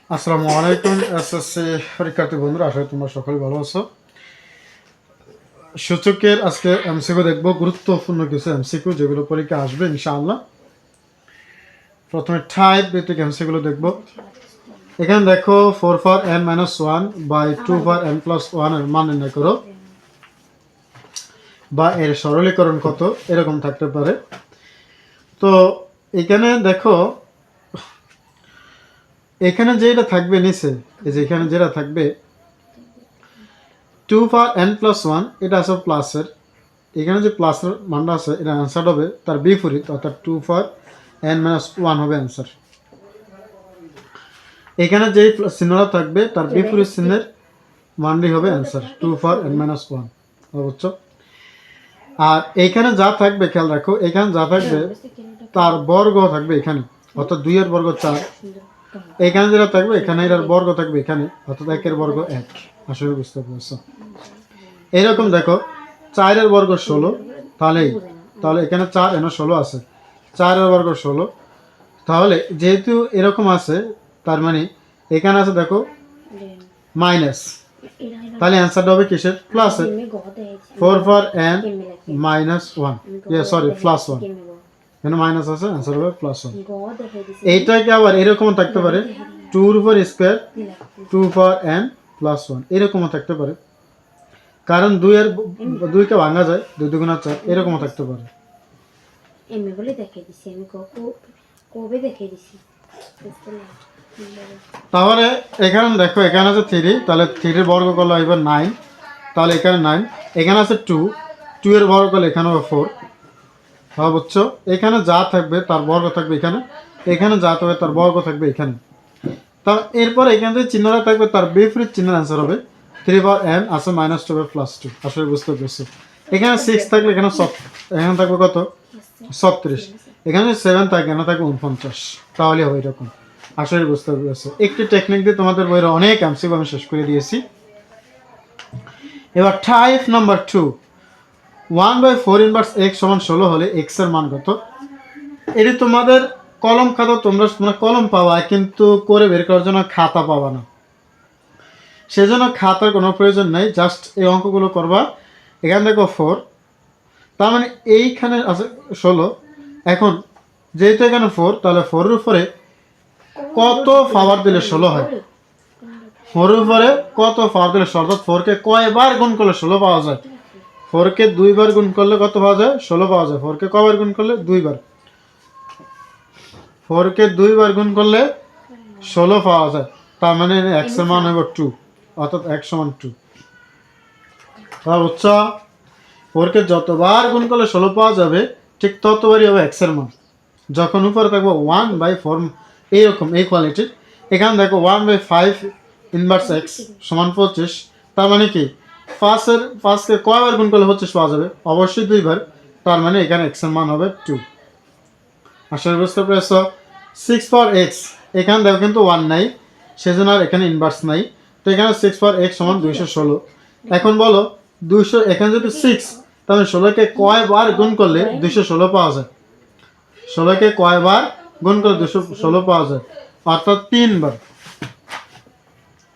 আসসালামু আলাইকুম এসএসসি পরীক্ষার্থী বন্ধুরা, আশা করি তোমরা সকলে ভালো আছো। সূচকের আজকে এমসিকিউ দেখবো, গুরুত্বপূর্ণ কিছু এমসিকিউ যেগুলো পরীক্ষা আসবে ইনশাআল্লাহ। প্রথমে টাইপ ভিত্তিক এমসিকিউ দেখবো। এখানে দেখো 4 for n-1 by 2 for n+1 এর মান নির্ণয় করো বা এর সরলীকরণ কত, এরকম থাকতে পারে। তো এখানে দেখো, এখানে যেটা থাকবে নিচে, এই যে এখানে যেটা থাকবে 2 for n+1, এটা আছে প্লাসের। এখানে যে প্লাসের মানটা আছে এটা অ্যান্সার হবে তার বিপরীত, অর্থাৎ 2 for n-1 হবে অ্যান্সার। এখানে যেই চিহ্নটা থাকবে তার বিপরীত চিহ্নের মানটি হবে অ্যান্সার 2 for n-1, বুঝছো? আর এইখানে যা থাকবে খেয়াল রাখো, এখানে যা থাকবে তার বর্গ থাকবে এখানে, অর্থাৎ 2 এর বর্গ 4। এখানে যেটা থাকবে এখানে এর বর্গ থাকবে এখানে, অর্থাৎ 1 এর বর্গ 1। আসলে বুঝতে পারছো? এইরকম দেখো 4 এর বর্গ 16, তাহলে এখানে 4 এনে 16 আছে, 4 এর বর্গ 16। তাহলে যেহেতু এরকম আছে, তার মানে এখানে আছে দেখো মাইনাস, তাহলে অ্যান্সারটা হবে কিসের? প্লাসের। 4 for n-1, সরি +1, এখানে মাইনাস আছে, অ্যান্সার হবে +1। এইটাকে আবার এরকমও থাকতে পারে, 2 এর উপর স্কয়ার 2 for n+1, এরকমও থাকতে পারে। কারণ 2 কে ভাঙা যায়, 2 দুগুণা 4, এরকমও থাকতে পারে। এমনি বলে দেখিয়ে দিছি আমি, কবে দেখিয়ে দিছি। তাহলে এখানে দেখো, এখানে আছে 3, তাহলে 3 এর বর্গ করলে এবার 9, তাহলে এখানে 9। এখানে আছে 2 এর বর্গ করলে এখানে হবে 4। হ্যাঁ বুঝছো? এখানে যা থাকবে তার বর্গ থাকবে এখানে, এখানে যা থাকবে তার বর্গ থাকবে এখানে। তা এরপর এখানে যে চিহ্নটা থাকবে তার বিপরীত চিহ্নের অ্যান্সার হবে 3 for n আছে -2 +2। আসলে বুঝতে পেরেছো? এখানে 6 থাকলে এখানে থাকবে কত? 36। এখানে 7 থাকে, এখানে থাকবে 49। তাহলে হবে এরকম। আসলে বুঝতে পেরেছো? একটি টেকনিক দিয়ে তোমাদের বইয়ের অনেক এমসিকিউ আমি শেষ করে দিয়েছি। এবার টাইপ নাম্বার 2, 1/4 ইনভার্স x সমান 16 হলে x এর মান কত? এটি তোমাদের কলম খাতা, তোমরা কলম পাবা, কিন্তু করে বের করার জন্য খাতা পাবা না। সেজন্য খাতার কোনো প্রয়োজন নেই, জাস্ট এই অঙ্কগুলো করবা। এখানে দেখো 4, তার মানে এইখানে আছে 16। এখন যেহেতু এখানে 4, তাহলে 4 এর উপরে কত পাওয়ার দিলে 16 হয়? 4 এর উপরে কত পাওয়ার দিলে, অর্থাৎ 4 কে কয়বার গুণ করলে 16 পাওয়া যায়? 4 কে 2 বার গুণ করলে কত পাওয়া যায়? 16 পাওয়া যায়। 4 কে কয়বার গুণ করলে? 2 বার। 4 কে 2 বার গুণ করলে 16 পাওয়া যায়। তার মানে x এর মান হবে 2, অর্থাৎ x সমান 2। বুঝছো? 4 কে যতবার গুণ করলে 16 পাওয়া যাবে, ঠিক ততবারই হবে x এর মান। যখন উপরে থাকবে 1/4, এইরকম এই কোয়ালিটির। এখানে দেখো 1/5 ইনভার্স x সমান 25। তার মানে কি 5 কে কয়বার গুণ করলে 25 পাওয়া যাবে? অবশ্যই 2 বার। তার মানে এখানে x এর মান হবে 2। আসলে বুঝতে পেরেছো? 6 for x, এখানে দেখো কিন্তু 1 নাই, সেজন্য আর এখানে ইনভার্স নাই। তো এখানে 6 for x সমান 216। এখন বলো 200, এখানে যদি 6, তাহলে 16 কে কয়বার গুণ করলে 216 পাওয়া যায়? 16 কে কয়বার গুণ করলে 216 পাওয়া যায়? অর্থাৎ 3 বার।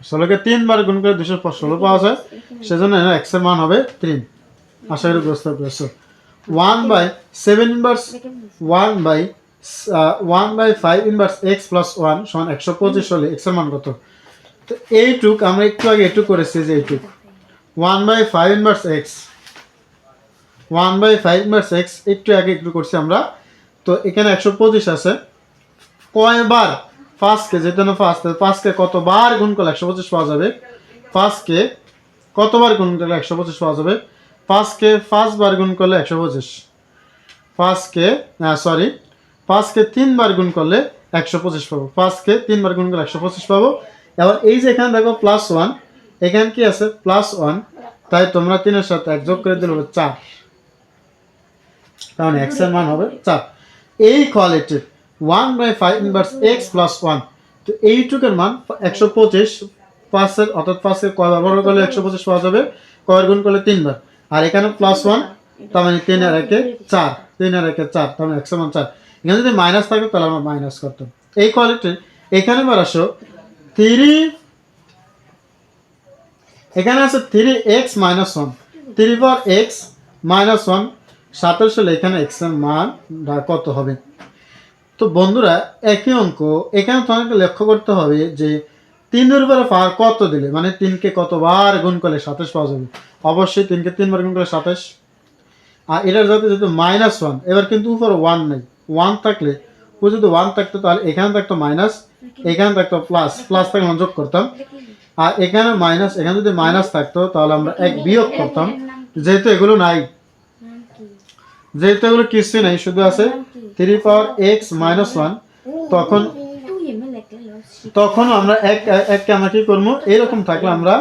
16 কে 3 বার গুণ করে 216 পাওয়া যায়, সেজন্য x এর মান হবে 3। আশা করি বুঝতে পেরেছো? 1/7 ইনভার্স 1/5 ইনভার্স x + 1 সমান 125 হলে x এর মান কত? তো এইটুক আমরা একটু আগে এটুক করেছি, যে এইটুক 1/5 ইনভার্স x, 1/5 ইনভার্স x একটু আগে একটু করছি আমরা। তো এখানে 125 আছে, কয়বার? 5 কে, যেটা না 5 কে কতবার গুণ করলে 125 পাওয়া যাবে? 5 কে কতবার গুণ করলে 125 পাওয়া যাবে? 5 কে 5 বার গুণ করলে 125। 5 কে 3 বার গুণ করলে 125 পাবো। 5 কে 3 বার গুণ করলে 125 পাবো। এবার এই যে এখানে দেখো +1, এখানে কি আছে? +1, তাই তোমরা 3 এর সাথে 1 যোগ করে দিলে হবে 4। তাহলে x এর মান হবে 4। এই কোয়ালিটির 1/5 ইনভার্স x + 1, তো এইটুকের মান 125। 5 এর, অর্থাৎ 5 কে কয়বার বর্গ করলে 125 পাওয়া যাবে? কয়বার গুণ করলে? 3 বার। আর এখানে +1, তার মানে 3 আর 1 4, 3 আর 1 4, তার মানে x এর মান 4। এখানে যদি মাইনাস থাকে তাহলে আমরা মাইনাস করতাম। এই কোয়ালিটির এখানে বার আসো 3 এখানে আছে 3x মাইনাস 1, 3 পাওয়ার x মাইনাস 1 27 হলে এখানে x এর মান কত হবে? তো বন্ধুরা একই অঙ্ক এখানে তোমাকে লক্ষ্য করতে হবে যে 3 এর উপরে পাওয়ার কত দিলে, মানে 3 কে কতবার গুণ করলে 27 পাওয়া যাবে? অবশ্যই 3 কে 3 বার গুণ করলে 27। আর এটার যাতে যেহেতু মাইনাস 1, এবার কিন্তু উপরে 1 নাই, 1 থাকলে ও যদি 1 থাকতো তাহলে এখানে থাকতো মাইনাস, এখানে থাকতো প্লাস, প্লাস থাকলে আমরা যোগ করতাম। আর এখানে মাইনাস, এখানে যদি মাইনাস থাকতো তাহলে আমরা এক বিয়োগ করতাম। যেহেতু এগুলো নাই, যেহেতু এগুলো কিছুই নাই, শুধু আছে 3 পাওয়ার x মাইনাস 1, তখন তখন আমরা এককে আমরা কি করবো, এরকম থাকলে আমরা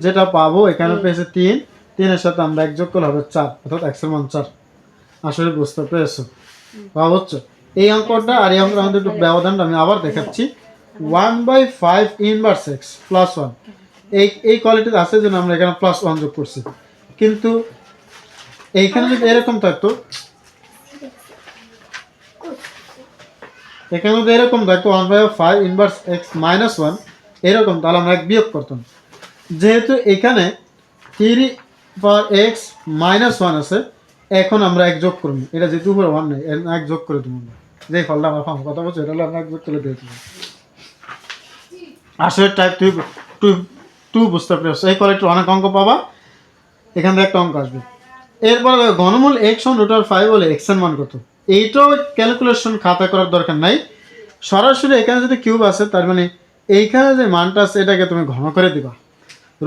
যেটা পাবো এখানে পেয়েছে 3, 3 এর সাথে আমরা এক যোগ করলে হবে 4, অর্থাৎ x এর মান 4। আসলে বুঝতে পেরেছো বা হচ্ছে এই অঙ্কটা আর এই অঙ্কটা আমাদের একটু ব্যবধানটা আমি আবার দেখাচ্ছি। 1/5 ইনভার্স x প্লাস 1, এই কোয়ালিটিতে আছে জন্য আমরা এখানে প্লাস 1 যোগ করছি। কিন্তু এইখানে যদি এরকম থাকতো, এখানে যদি এরকম থাকতো 1/5 ইনভার্স x মাইনাস 1 এরকম, তাহলে আমরা এক বিয়োগ করতাম। যেহেতু এখানে 3 পাওয়ার x মাইনাস 1 আছে, এখন আমরা এক যোগ করবো। এটা যেহেতু উপরে 1 নেই, এক যোগ করে দেবো। যে ফলটা আমরা পাবো, কথা বলছি, এটা হলো আমরা এক যোগ করে দিয়েছি। আসলে টাইপ 2 বুঝতে পেরেছো, এই কোয়ালিটির অনেক অঙ্ক পাবা, এখান থেকে একটা অঙ্ক আসবে। এরপর ঘনমূল x সমান √5 হলে x এর মান কত? এইটাও ক্যালকুলেশন খাতা করার দরকার নাই, সরাসরি এখানে যদি কিউব আছে তার মানে এইখানে যে মানটা আছে এটাকে তুমি ঘন করে দিবা।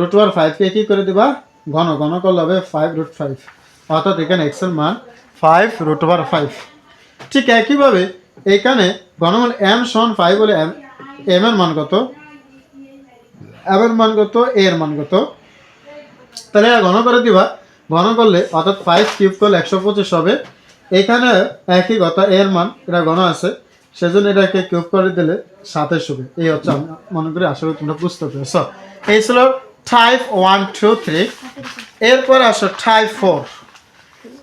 √5 কে কি করে দিবা? ঘন, ঘন করলে হবে 5√5, অর্থাৎ এখানে x এর মান 5√5। ঠিক একইভাবে এখানে ঘনমূল m সমান 5 হলে m এর মান কত? m এর মান কত? a এর মান কত? তাহলে এটা ঘন করে দিবা, ঘন করলে অর্থাৎ 5 কিউব করলে 125 হবে। এখানে একই কথা, এর মান এটা ঘন আছে সেজন্য এটাকে কিউব করে দিলে 27 হবে। এই হচ্ছে আমি মনে করি আসলে তোমরা বুঝতে পেরেছো। এই ছিল টাইপ 1 2 3। এরপর আসো টাইপ 4,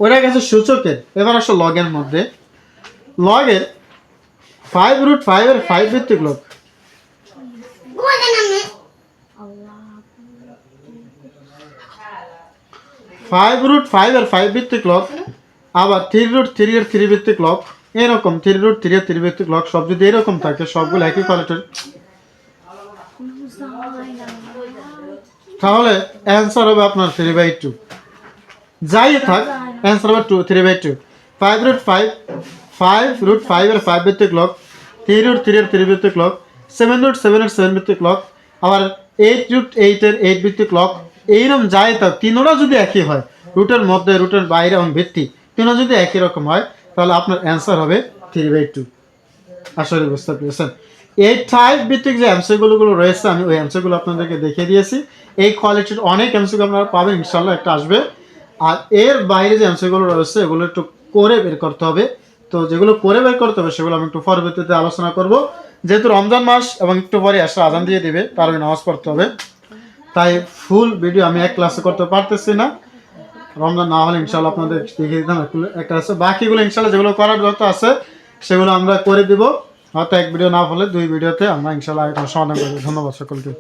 ওটা গেছে সূচকের। এবার আসো লগের মধ্যে। লগের 5√5 এর 5 ভিত্তিক লগ, আল্লাহ 5√5 এর 5 ভিত্তিক লগ, আবার 3√3 এর 3 ভিত্তিক লগ, এরকম 3√3 এর 3 ভিত্তিক লগ সব যদি এরকম থাকে, সবগুলো একই কোয়ালিটির, তাহলে অ্যান্সার হবে আপনার 3/2। যাই থাক অ্যান্সার হবে 3/2। 5√5 এর 5 ভিত্তিক লগ, 3√3 এর 3 ভিত্তিক লগ, 7√7 এর 7 ভিত্তিক লগ, আবার 8√8 এর 8 ভিত্তিক লগ, এইরকম যাই থাক তিনোটা যদি একই হয়, রুটের মধ্যে, রুটের বাইরে এবং ভিত্তি তিনও যদি একই রকম হয়, তাহলে আপনার অ্যান্সার হবে 3/2। আসলে বুঝতে পেরেছেন। এই টাইপ ভিত্তিক যে এমসিকিউগুলো রয়েছে আমি ওই এমসিকিউগুলো আপনাদেরকে দেখিয়ে দিয়েছি। এই কোয়ালিটির অনেক এমসিকিউ আপনারা পাবেন, ইনশাল্লাহ একটা আসবে। আর এর বাইরে যে এমসিকিউগুলো রয়েছে এগুলো একটু করে বের করতে হবে। তো যেগুলো করে বের করতে হবে সেগুলো আমি একটু পরবর্তীতে আলোচনা করব। যেহেতু রমজান মাস এবং একটু পরে আসা আজান দিয়ে দিবে, তার নামাজ পড়তে হবে, তাই ফুল ভিডিও আমি এক ক্লাসে করতে পারতেছি না। রমজান না হলে ইনশাল্লাহ আপনাদের দেখিয়ে দিতাম একটা আছে, বাকিগুলো ইনশাল্লাহ যেগুলো করার যত আছে সেগুলো আমরা করে দিব। হয়তো এক ভিডিও না হলে 2 ভিডিওতে আমরা ইনশাল্লাহ সমাধান করবো। ধন্যবাদ সকলকে।